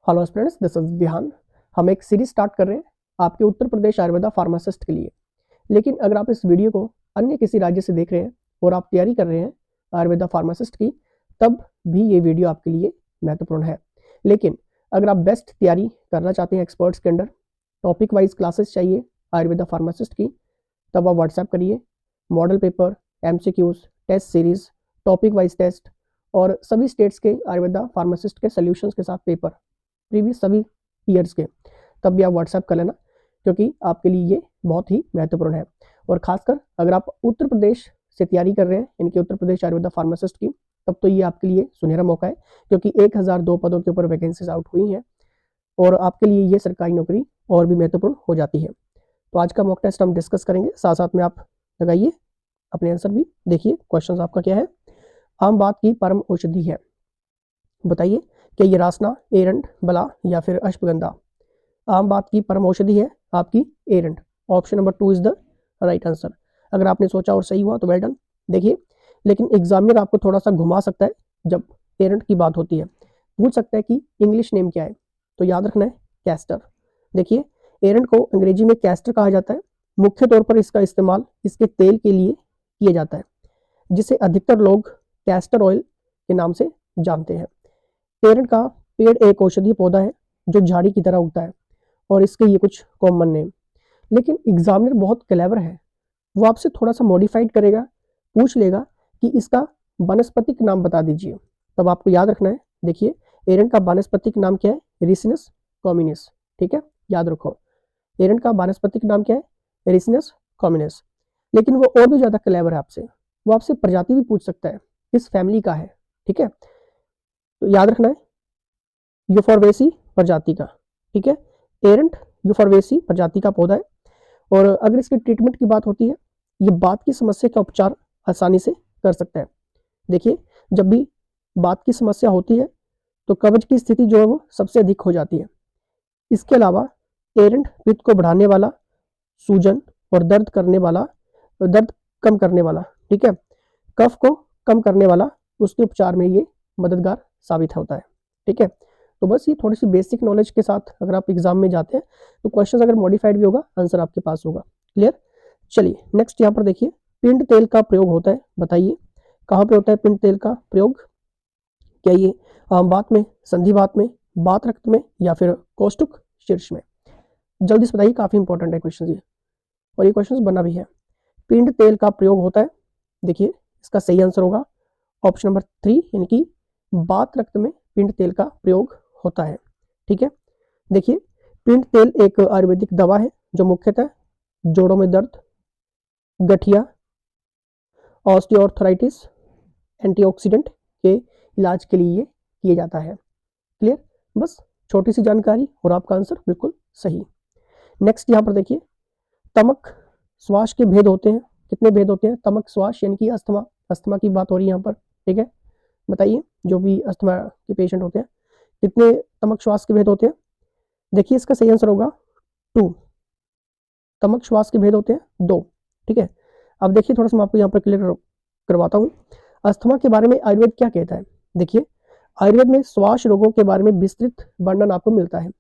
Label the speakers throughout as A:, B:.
A: Hello friends, this is Vihaan. हम एक series start कर रहे हैं आपके उत्तर प्रदेश आयुर्वेदा फार्मासिस्ट के लिए। लेकिन अगर आप इस वीडियो को अन्य किसी राज्य से देख रहे हैं और आप तैयारी कर रहे हैं आयुर्वेदा फार्मासिस्ट की, तब भी ये वीडियो आपके लिए महत्वपूर्ण है। लेकिन अगर आप बेस्ट तैयारी करना चाहते हैं एक्सपर्ट्स के अंडर, टॉपिक वाइज क्लासेस चाहिए आयुर्वेदा फार्मासिस्ट की, तब आप व्हाट्सएप करिए। Model paper, MCQs, test series, topic wise test और सभी स्टेट्स के आयुर्वेदा फार्मासिस्ट के सोल्यूशंस के साथ पेपर प्रीवियस सभी ईयर्स के, तब भी आप व्हाट्सएप कर लेना, क्योंकि आपके लिए ये बहुत ही महत्वपूर्ण है। और खासकर अगर आप उत्तर प्रदेश से तैयारी कर रहे हैं इनके उत्तर प्रदेश आयुर्वेदा फार्मासिस्ट की, तब तो ये आपके लिए सुनहरा मौका है, क्योंकि 1002 पदों के ऊपर वैकेंसीज आउट हुई हैं और आपके लिए ये सरकारी नौकरी और भी महत्वपूर्ण हो जाती है। तो आज का मॉक टेस्ट हम डिस्कस करेंगे, साथ साथ में आप लगाइए अपने आंसर भी। देखिए क्वेश्चन आपका क्या है। आम बात की परम औषधि है, बताइए कि ये रासना, एरंड, बला या फिर अश्वगंधा। आम बात की परम औषधि है आपकी एरंड। Option number 2 is the right answer. अगर आपने सोचा और सही हुआ तो वेल डन। देखिए, लेकिन एग्जामिनर आपको थोड़ा सा घुमा सकता है जब एरंड की बात होती है, पूछ सकता है कि इंग्लिश नेम क्या है, तो याद रखना है कैस्टर। देखिए, एरंड को अंग्रेजी में कैस्टर कहा जाता है। मुख्य तौर पर इसका इस्तेमाल इसके तेल के लिए किया जाता है, जिसे अधिकतर लोग कैस्टर ऑयल के नाम से जानते हैं। एरंड का पेड़ एक औषधीय पौधा है जो झाड़ी की तरह उगता है और इसके ये कुछ कॉमन नेम। लेकिन एग्जामिनर बहुत क्लेवर है, वो आपसे थोड़ा सा मॉडिफाइड करेगा, पूछ लेगा कि इसका वानस्पतिक नाम बता दीजिए, तब आपको याद रखना है। देखिए, एरंड का वानस्पतिक नाम क्या है? रिसिनस कॉमिनस। ठीक है, याद रखो, एरंड का वानस्पतिक नाम क्या है? रिसिनस कॉमिनस। लेकिन वो और भी ज्यादा क्लेवर है, आपसे वो आपसे प्रजाति भी पूछ सकता है, किस फैमिली का है। ठीक है, तो याद रखना है यूफोर्बेसी प्रजाति का। ठीक है, एरंड यूफोर्बेसी प्रजाति का पौधा है। और अगर इसकी ट्रीटमेंट की बात होती है, ये बात की समस्या का उपचार आसानी से कर सकता है। देखिए, जब भी बात की समस्या होती है तो कब्ज की स्थिति जो है वो सबसे अधिक हो जाती है। इसके अलावा एरंड पित्त को बढ़ाने वाला, सूजन और दर्द कम करने वाला, ठीक है, कफ को कम करने वाला, उसके उपचार में ये मददगार साबित होता है। ठीक है, तो बस ये थोड़ी सी बेसिक नॉलेज के साथ अगर आप एग्जाम में जाते हैं तो क्वेश्चन अगर मॉडिफाइड भी होगा, आंसर आपके पास होगा। क्लियर? चलिए नेक्स्ट यहाँ पर देखिए, पिंड तेल का प्रयोग होता है, बताइए कहाँ पे होता है पिंड तेल का प्रयोग? क्या ये आम बात में, संधि बात में, बात रक्त में या फिर कौष्टुक शीर्ष में? जल्दी से बताइए, काफी इंपॉर्टेंट है क्वेश्चन ये, और ये क्वेश्चन बना भी है। पिंड तेल का प्रयोग होता है, देखिए इसका सही आंसर होगा ऑप्शन नंबर 3, यानी कि बात रक्त में पिंड तेल का प्रयोग होता है। ठीक है, देखिए पिंड तेल एक आयुर्वेदिक दवा है जो मुख्यतः जोड़ों में दर्द, गठिया, ऑस्टियोआर्थराइटिस, एंटीऑक्सीडेंट के इलाज के लिए किया जाता है। क्लियर? बस छोटी सी जानकारी और आपका आंसर बिल्कुल सही। नेक्स्ट यहाँ पर देखिए, तमक श्वास के भेद होते हैं। कितने भेद होते हैं? तमक श्वास यानी कि अस्थमा, अस्थमा की बात हो रही है यहाँ पर। ठीक है, बताइए जो भी अस्थमा के पेशेंट होते हैं, कितने तमक श्वास के भेद होते हैं? देखिए इसका सही आंसर होगा 2। तमक श्वास के भेद होते हैं 2। ठीक है, अब देखिए थोड़ा सा मैं आपको यहाँ पर क्लियर करवाता हूँ, अस्थमा के बारे में आयुर्वेद क्या कहता है। देखिए, आयुर्वेद में श्वास रोगों के बारे में विस्तृत वर्णन आपको मिलता है।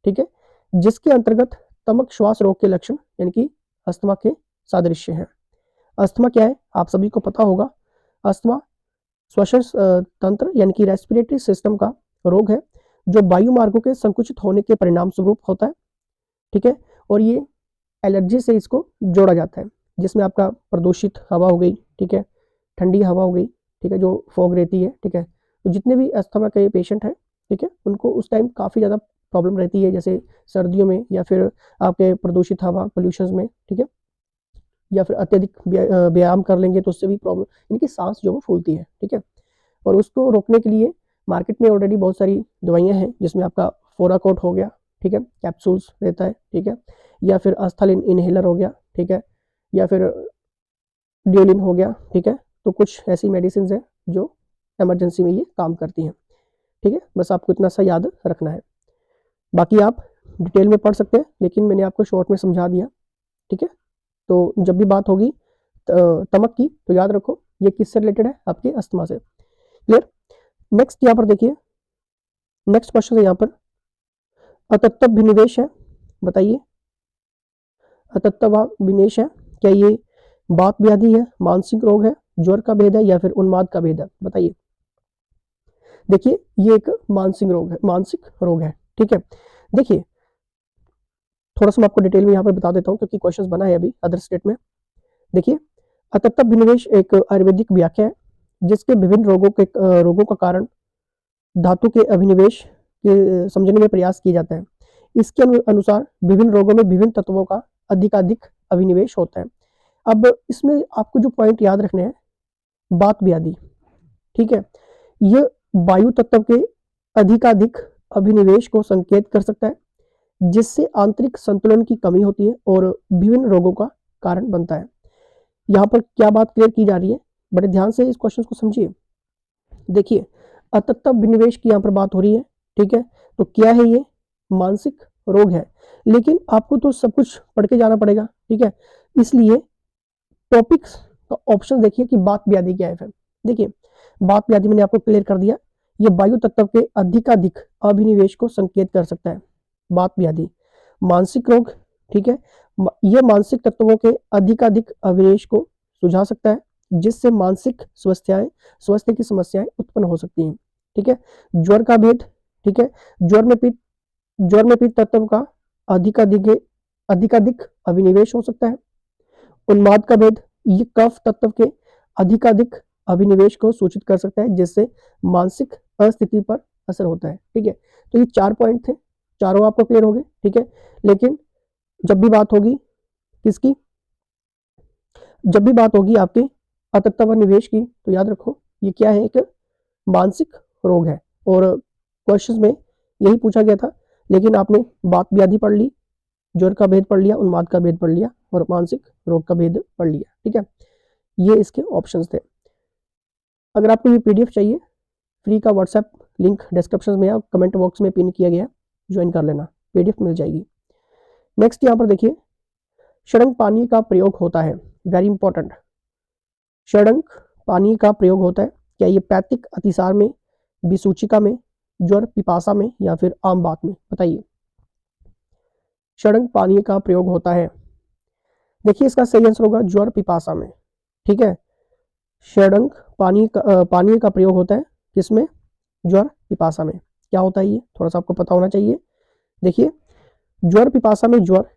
A: ठीक है, जिसके अंतर्गत तमक श्वास रोग के लक्षण यानी कि अस्थमा के सादृश्य हैं। अस्थमा क्या है आप सभी को पता होगा। अस्थमा श्वसन तंत्र यानी कि रेस्पिरेटरी सिस्टम का रोग है, जो वायु मार्गों के संकुचित होने के परिणाम स्वरूप होता है। ठीक है, और ये एलर्जी से इसको जोड़ा जाता है, जिसमें आपका प्रदूषित हवा हो गई, ठीक है, ठंडी हवा हो गई, ठीक है, जो फॉग रहती है। ठीक है, तो जितने भी अस्थमा के पेशेंट हैं, ठीक है, उनको उस टाइम काफ़ी ज़्यादा प्रॉब्लम रहती है, जैसे सर्दियों में या फिर आपके प्रदूषित हवा पोल्यूशन में। ठीक है, या फिर अत्यधिक व्यायाम कर लेंगे तो उससे भी प्रॉब्लम, इनकी सांस जो है फूलती है। ठीक है, और उसको रोकने के लिए मार्केट में ऑलरेडी बहुत सारी दवाइयाँ हैं, जिसमें आपका फोराकोट हो गया, ठीक है, कैप्सूल्स रहता है, ठीक है, या फिर अस्थालिन इनहेलर हो गया, ठीक है, या फिर ड्यूलिन हो गया। ठीक है, तो कुछ ऐसी मेडिसिन है जो इमरजेंसी में ये काम करती हैं। ठीक है, बस आपको इतना सा याद रखना है, बाकी आप डिटेल में पढ़ सकते हैं, लेकिन मैंने आपको शॉर्ट में समझा दिया। ठीक है, तो जब भी बात होगी तमक की तो याद रखो ये किससे रिलेटेड है? आपके अस्थमा से। क्लियर? नेक्स्ट यहाँ पर देखिए, नेक्स्ट क्वेश्चन है यहाँ पर, अतत्व विनिवेश है, बताइए अतत्व विनिवेश है, क्या ये बात व्याधि है, मानसिक रोग है, ज्वर का भेद है या फिर उन्माद का भेद है, बताइए। देखिए ये एक मानसिक रोग है, मानसिक रोग है, ठीक है। देखिए थोड़ा सा मैं आपको डिटेल में यहाँ पर बता देता हूँ क्योंकि क्वेश्चंस बना है अभी अदर स्टेट में। देखिए अतत्व विनिवेश एक आयुर्वेदिक व्याख्या है जिसके विभिन्न रोगों का कारण धातु के अभिनिवेश के समझने में प्रयास किया जाता है। इसके अनुसार विभिन्न रोगों में विभिन्न तत्वों का अधिकाधिक अभिनिवेश होता है। अब इसमें आपको जो पॉइंट याद रखने हैं, बात व्याधि, ठीक है, यह वायु तत्व के अधिकाधिक अभिनिवेश को संकेत कर सकता है जिससे आंतरिक संतुलन की कमी होती है और विभिन्न रोगों का कारण बनता है। यहाँ पर क्या बात क्लियर की जा रही है, बड़े ध्यान से इस क्वेश्चन को समझिए। देखिए अतत्व विनिवेश की यहाँ पर बात हो रही है, ठीक है, तो क्या है ये, मानसिक रोग है, लेकिन आपको तो सब कुछ पढ़ के जाना पड़ेगा, ठीक है, इसलिए टॉपिक्स का ऑप्शन देखिए कि बात व्याधि क्या है। फिर देखिए बात व्याधि मैंने आपको क्लियर कर दिया, ये वायु तत्व के अधिकाधिक अभिनिवेश को संकेत कर सकता है, बात व्याधि। मानसिक रोग, ठीक है, यह मानसिक तत्वों के अधिकाधिक अभिनिवेश को सुझा सकता है जिससे मानसिक स्वास्थ्य की समस्याएं उत्पन्न हो सकती हैं, ठीक है। ज्वर का भेद, ठीक है, ज्वर में पित्त तत्व का अधिकाधिक अभिनिवेश हो सकता है। उन्माद का भेद, ये कफ तत्व के अधिकाधिक अभिनिवेश को सूचित कर सकता है जिससे मानसिक अस्थिति पर असर होता है, ठीक है। तो ये 4 पॉइंट थे, चारों आपको क्लियर हो गए, ठीक है। लेकिन जब भी बात होगी किसकी, जब भी बात होगी आपके अतत्व निवेश की, तो याद रखो ये क्या है, एक मानसिक रोग है। और क्वेश्चंस में यही पूछा गया था, लेकिन आपने बात व्याधि पढ़ ली, ज्वर का भेद पढ़ लिया, उन्माद का भेद पढ़ लिया और मानसिक रोग का भेद पढ़ लिया, ठीक है। ये इसके ऑप्शंस थे। अगर आपको ये पीडीएफ चाहिए, फ्री का व्हाट्सएप लिंक डिस्क्रिप्शन में या कमेंट बॉक्स में पिन किया गया, ज्वाइन कर लेना, पीडीएफ मिल जाएगी। नेक्स्ट यहाँ पर देखिए, षडंग पानी का प्रयोग होता है, वेरी इंपॉर्टेंट, षडंग पानी का प्रयोग होता है, क्या ये पैतिक अतिसार में, विसूचिका में, ज्वर पिपासा में या फिर आम बात में, बताइए। षडंग पानी का प्रयोग होता है, देखिए इसका सही आंसर होगा ज्वर पिपासा में, ठीक है। षडंग पानी का प्रयोग होता है किसमें, ज्वर पिपासा में। क्या होता है ये, थोड़ा सा आपको पता होना चाहिए। देखिए ज्वर पिपासा में ज्वर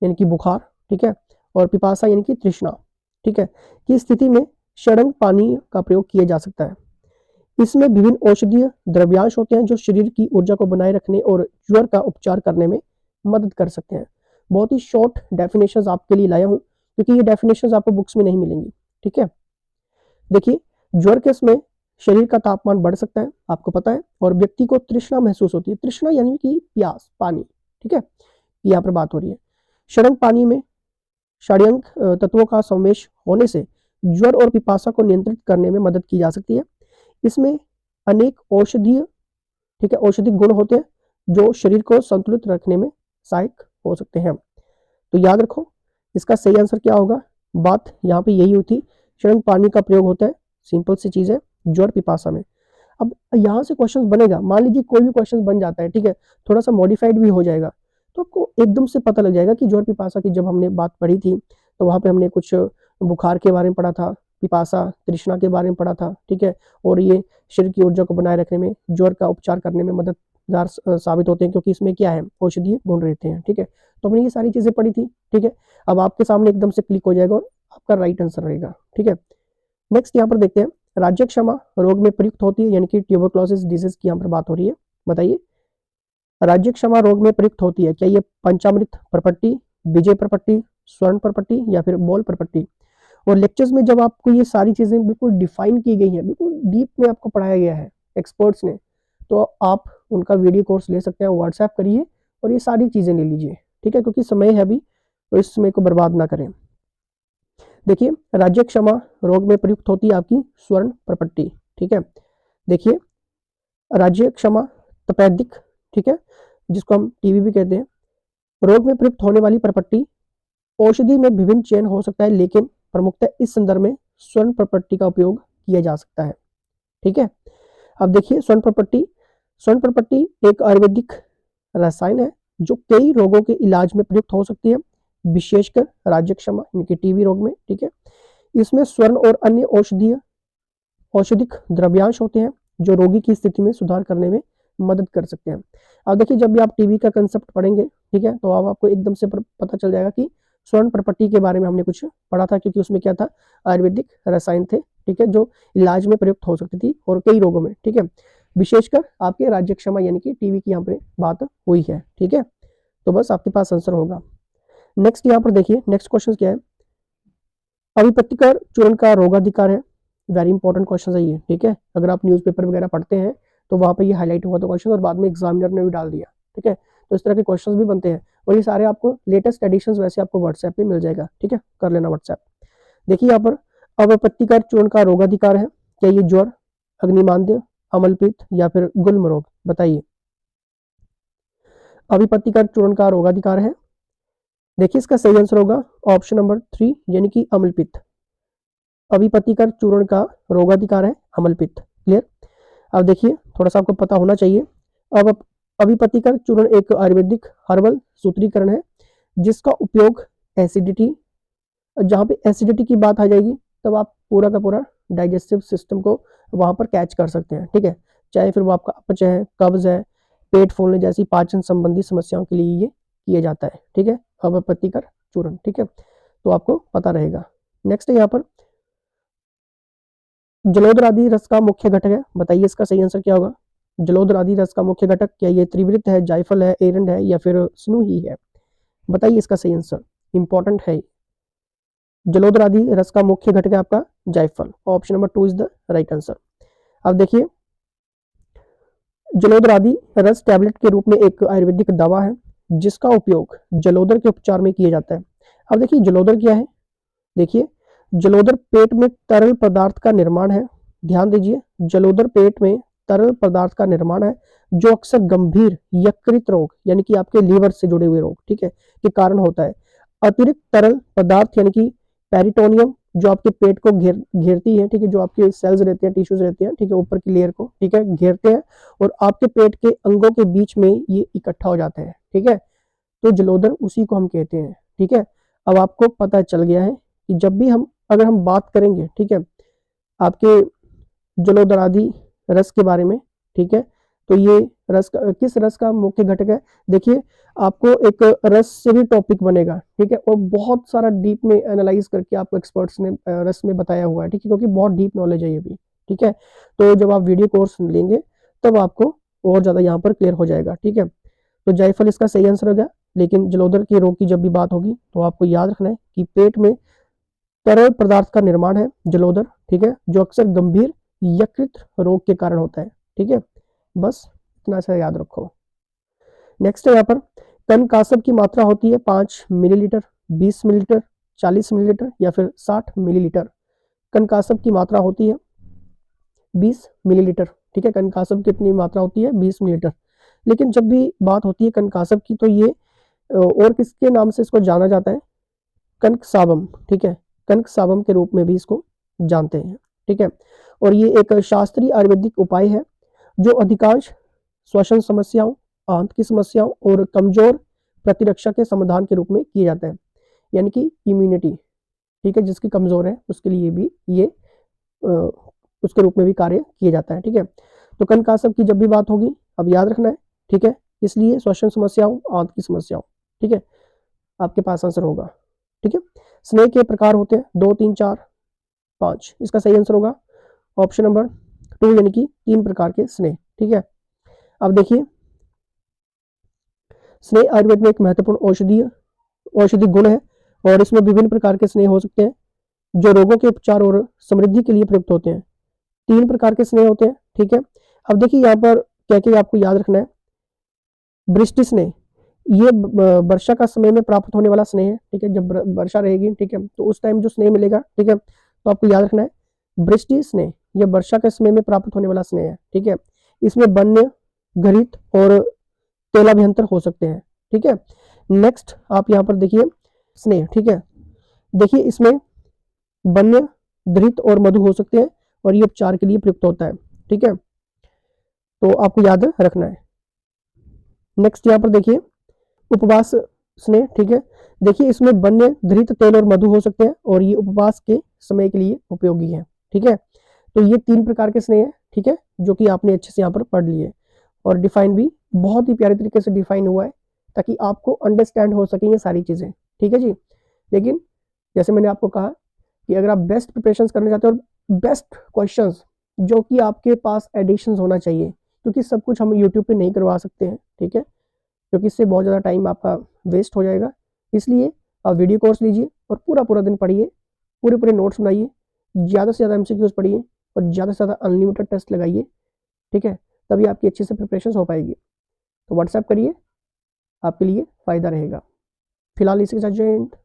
A: यानी कि बुखार, ठीक है, और पिपासा यानी कि तृष्णा, ठीक है, की स्थिति में षडंग पानी का प्रयोग किया जा सकता है। इसमें विभिन्न औषधीय द्रव्यांश होते हैं जो शरीर की ऊर्जा को बनाए रखने और ज्वर का उपचार करने में मदद कर सकते हैं। बहुत ही शॉर्ट डेफिनेशंस आपके लिए लाया हूं क्योंकि ये डेफिनेशंस आपको बुक्स में नहीं मिलेंगी, ठीक है। देखिए ज्वर के समय शरीर का तापमान बढ़ सकता है, आपको पता है, और व्यक्ति को तृष्णा महसूस होती है, तृष्णा यानी कि प्यास, पानी, ठीक है, यहाँ पर बात हो रही है। षडंग पानी में षड्यंग तत्वों का समावेश होने से ज्वर और पिपासा को नियंत्रित करने में मदद की जा सकती है। इसमें अनेक औषधीय, ठीक है, औषधिक गुण होते हैं जो शरीर को संतुलित रखने में सहायक हो सकते हैं। तो याद रखो इसका सही आंसर क्या होगा, बात यहाँ पे यही हुई थी, षडंग पानी का प्रयोग होता है, सिंपल सी चीज है, ज्वर पिपासा में। अब यहाँ से क्वेश्चन बनेगा, मान लीजिए कोई भी क्वेश्चन बन जाता है, ठीक है, थोड़ा सा मॉडिफाइड भी हो जाएगा, तो आपको एकदम से पता लग जाएगा कि ज्वर पिपासा की जब हमने बात पढ़ी थी तो वहां पे हमने कुछ बुखार के बारे में पढ़ा था, पिपासा तृष्णा के बारे में पढ़ा था, ठीक है, और ये शरीर की ऊर्जा को बनाए रखने में, ज्वर का उपचार करने में मददगार साबित होते हैं क्योंकि इसमें क्या है, औषधीय गुण रहते हैं, ठीक है। तो हमने ये सारी चीजें पढ़ी थी, ठीक है। अब आपके सामने एकदम से क्लिक हो जाएगा और आपका राइट आंसर रहेगा, ठीक है। नेक्स्ट यहाँ पर देखते हैं, राज्य क्षमा रोग में प्रयुक्त होती है यानी कि ट्यूबरक्लोसिस डिजीज की यहाँ पर बात हो रही है, बताइए। राज्य क्षमा रोग में प्रयुक्त होती है, क्या ये पंचामृत प्रपट्टी, विजय प्रपट्टी, स्वर्ण प्रपट्टी या फिर बॉल प्रपट्टी। और लेक्चर्स में जब आपको ये सारी चीजें बिल्कुल डिफाइन की गई हैं, बिल्कुल डीप में आपको पढ़ाया गया है एक्सपर्ट्स ने, तो आप उनका वीडियो कोर्स ले सकते हैं, व्हाट्सएप करिए और ये सारी चीजें ले लीजिए, ठीक है, क्योंकि समय है अभी, तो इस समय को बर्बाद ना करें। देखिए राज्य क्षमा रोग में प्रयुक्त होती है आपकी स्वर्ण प्रपट्टी, ठीक है। देखिए राज्य क्षमा तपेदिक, ठीक है, जिसको हम टीबी भी कहते हैं, रोग में प्रयुक्त होने वाली प्रपट्टी औषधि में विभिन्न चयन हो सकता है, लेकिन प्रमुखतः इस संदर्भ में स्वर्ण प्रपट्टी का उपयोग किया जा सकता है, ठीक है। अब देखिए स्वर्ण प्रपट्टी एक आयुर्वेदिक रसायन है जो कई रोगों के इलाज में प्रयुक्त हो सकती है, विशेषकर राज्यक्षमा यानी कि टीबी रोग में। ठीक है, इसमें स्वर्ण और अन्य औषधिक द्रव्यांश होते हैं जो रोगी की स्थिति में सुधार करने में मदद कर सकते हैं। अब देखिए, जब भी आप टीबी का कंसेप्ट पढ़ेंगे, ठीक है, तो अब आपको एकदम से पता चल जाएगा कि स्वर्ण प्रपट्टी के बारे में हमने कुछ पढ़ा था, क्योंकि उसमें क्या था, आयुर्वेदिक रसायन थे, ठीक है, जो इलाज में प्रयुक्त हो सकती थी और कई रोगों में। ठीक है, विशेषकर आपके राज्यक्षमा यानी कि टीबी की यहाँ पे बात हुई है। ठीक है, तो बस आपके पास आंसर होगा। नेक्स्ट यहाँ पर देखिए, नेक्स्ट क्वेश्चन क्या है, अभिपत्तिकर चूर्ण का रोगाधिकार है। वेरी इंपॉर्टेंट क्वेश्चन है ये। ठीक है, अगर आप न्यूज़पेपर वगैरह पढ़ते हैं तो वहां पे ये हाईलाइट हुआ था क्वेश्चन, और बाद में एग्जामिनर ने भी डाल दिया। ठीक है, तो इस तरह के क्वेश्चंस भी बनते हैं, और ये सारे आपको लेटेस्ट एडिशंस वैसे आपको व्हाट्सएप पे मिल जाएगा। ठीक है, कर लेना व्हाट्सएप। देखिए यहाँ पर, अभिपत्तिकर चूर्ण का रोगाधिकार है, क्या ये ज्वर, अग्निमांद्य, अमलपित्त या फिर गुल्म रोग? बताइए। अभिपत्तिकर चूर्ण का रोगाधिकार है, देखिए इसका सही आंसर होगा ऑप्शन नंबर 3 यानी कि अमलपित्त। अभिपत्तिकर चूर्ण का रोगाधिकार है अमलपित्त। क्लियर? अब देखिए, थोड़ा सा आपको पता होना चाहिए। अब अभिपत्तिकर चूर्ण एक आयुर्वेदिक हर्बल सूत्रीकरण है जिसका उपयोग एसिडिटी, जहाँ पे एसिडिटी की बात आ जाएगी तब आप पूरा का पूरा डाइजेस्टिव सिस्टम को वहां पर कैच कर सकते हैं। ठीक है, चाहे फिर वो आपका अपच है, कब्ज है, पेट फूलने जैसी पाचन संबंधी समस्याओं के लिए ये किया जाता है। ठीक है, अभिपत्तिकर चूर्ण। ठीक है, तो आपको पता रहेगा। नेक्स्ट है यहाँ पर, जलोदर आदि रस का मुख्य घटक है, बताइए इसका सही आंसर क्या होगा। जलोदर आदि रस का मुख्य घटक, क्या ये त्रिवृत है, जायफल है, एरंड है या फिर स्नूही है? बताइए इसका सही आंसर, इंपॉर्टेंट है। जलोदर आदि रस का मुख्य घटक है आपका जायफल। Option number 2 is the right answer. अब देखिए, जलोदर आदि रस टैबलेट के रूप में एक आयुर्वेदिक दवा है जिसका उपयोग जलोदर के उपचार में किया जाता है। अब देखिए, जलोदर क्या है, देखिए जलोदर पेट में तरल पदार्थ का निर्माण है। ध्यान दीजिए, जलोदर पेट में तरल पदार्थ का निर्माण है जो अक्सर गंभीर यकृत रोग यानी कि आपके लीवर से जुड़े हुए रोग, ठीक है, के कारण होता है। अतिरिक्त तरल पदार्थ यानी कि पेरिटोनियम जो आपके पेट को घेरती है, ठीक है, जो आपके सेल्स रहते हैं, टिश्यूज रहते हैं, ठीक है, ऊपर की लेयर को, ठीक है, घेरते हैं और आपके पेट के अंगों के बीच में ये इकट्ठा हो जाते हैं। ठीक है, तो जलोदर उसी को हम कहते हैं। ठीक है, अब आपको पता चल गया है कि जब भी अगर हम बात करेंगे, ठीक है, आपके जलोदर आदि रस के बारे में, ठीक है, तो ये किस रस का मुख्य घटक है? देखिए, आपको एक रस से भी टॉपिक बनेगा, ठीक है, और बहुत सारा डीप में एनालाइज करके आपको एक्सपर्ट्स ने रस में बताया हुआ है, ठीक है, क्योंकि बहुत डीप नॉलेज है ये भी। ठीक है, तो जब आप वीडियो कोर्स लेंगे तब आपको और ज्यादा यहाँ पर क्लियर हो जाएगा। ठीक है, तो जायफल इसका सही आंसर हो गया। लेकिन जलोदर के रोग की जब भी बात होगी तो आपको याद रखना है कि पेट में तरल पदार्थ का निर्माण है जलोदर, ठीक है, जो अक्सर गंभीर यकृत रोग के कारण होता है। ठीक है, बस इतना सा याद रखो। नेक्स्ट है यहाँ पर, कनकासब की मात्रा होती है 5 मिलीलीटर, 20 मिलीलीटर, 40 मिलीलीटर या फिर 60 मिलीलीटर? कनकासब की मात्रा होती है 20 मिलीलीटर। ठीक है, कनकासब कितनी मात्रा होती है? 20 मिलीलीटर। लेकिन जब भी बात होती है कनकासब की तो ये और किसके नाम से इसको जाना जाता है? कनक साबम। ठीक है, कनक साबम के रूप में भी इसको जानते हैं। ठीक है, और ये एक शास्त्रीय आयुर्वेदिक उपाय है जो अधिकांश श्वसन समस्याओं, आंत की समस्याओं और कमजोर प्रतिरक्षा के समाधान के रूप में किया जाता है, यानी कि इम्यूनिटी, ठीक है, जिसकी कमजोर है उसके लिए भी ये उसके रूप में भी कार्य किया जाता है। ठीक है, तो कनकासब की जब भी बात होगी अब याद रखना है। ठीक है, इसलिए श्वसन समस्याओं, आंत की समस्याओं, ठीक है, आपके पास आंसर होगा। ठीक है, स्नेह के प्रकार होते हैं 2, 3, 4, 5। इसका सही आंसर होगा ऑप्शन नंबर 2 यानी कि 3 प्रकार के स्नेह। ठीक है, अब देखिए, स्नेह आयुर्वेद में एक महत्वपूर्ण औषधि गुण है और इसमें विभिन्न प्रकार के स्नेह हो सकते हैं जो रोगों के उपचार और समृद्धि के लिए प्रयुक्त होते हैं। 3 प्रकार के स्नेह होते हैं। ठीक है, अब देखिए यहाँ पर क्या क्या आपको याद रखना है। वृष्टि स्नेह, ये वर्षा का समय में प्राप्त होने वाला स्नेह है। ठीक है, जब वर्षा रहेगी, ठीक है, तो उस टाइम जो स्नेह मिलेगा, ठीक है, तो आपको याद रखना है वृष्टि स्नेह, यह वर्षा के समय में प्राप्त होने वाला स्नेह है। ठीक है, इसमें वन्य, घृत और तेलाभियंतर हो सकते हैं। ठीक है, नेक्स्ट आप यहाँ पर देखिए स्नेह। ठीक है, देखिए इसमें वन्य, घृत और मधु हो सकते हैं और ये उपचार के लिए प्रयुक्त होता है। ठीक है, तो आपको याद रखना है। नेक्स्ट यहाँ पर देखिए उपवास स्नेह, ठीक है। देखिए इसमें वन्य, घृत, तेल और मधु हो सकते हैं और ये उपवास के समय के लिए उपयोगी है, ठीक है। तो ये 3 प्रकार के स्नेह हैं, ठीक है, जो कि आपने अच्छे से यहाँ पर पढ़ लिए और डिफाइन भी बहुत ही प्यारे तरीके से डिफाइन हुआ है ताकि आपको अंडरस्टैंड हो सके ये सारी चीज़ें, ठीक है जी। लेकिन जैसे मैंने आपको कहा कि अगर आप बेस्ट प्रिपरेशंस करना चाहते हो और बेस्ट क्वेश्चंस जो कि आपके पास एडिशंस होना चाहिए, क्योंकि सब कुछ हम यूट्यूब पे नहीं करवा सकते हैं, ठीक है, क्योंकि इससे बहुत ज़्यादा टाइम आपका वेस्ट हो जाएगा। इसलिए आप वीडियो कोर्स लीजिए और पूरा दिन पढ़िए, पूरे नोट्स बनाइए, ज़्यादा से ज़्यादा MCQs पढ़िए और ज़्यादा से ज़्यादा अनलिमिटेड टेस्ट लगाइए, ठीक है, तभी आपकी अच्छे से प्रिपरेशन हो पाएगी। तो व्हाट्सएप करिए, आपके लिए फ़ायदा रहेगा। फिलहाल इसी के साथ जय हिंद।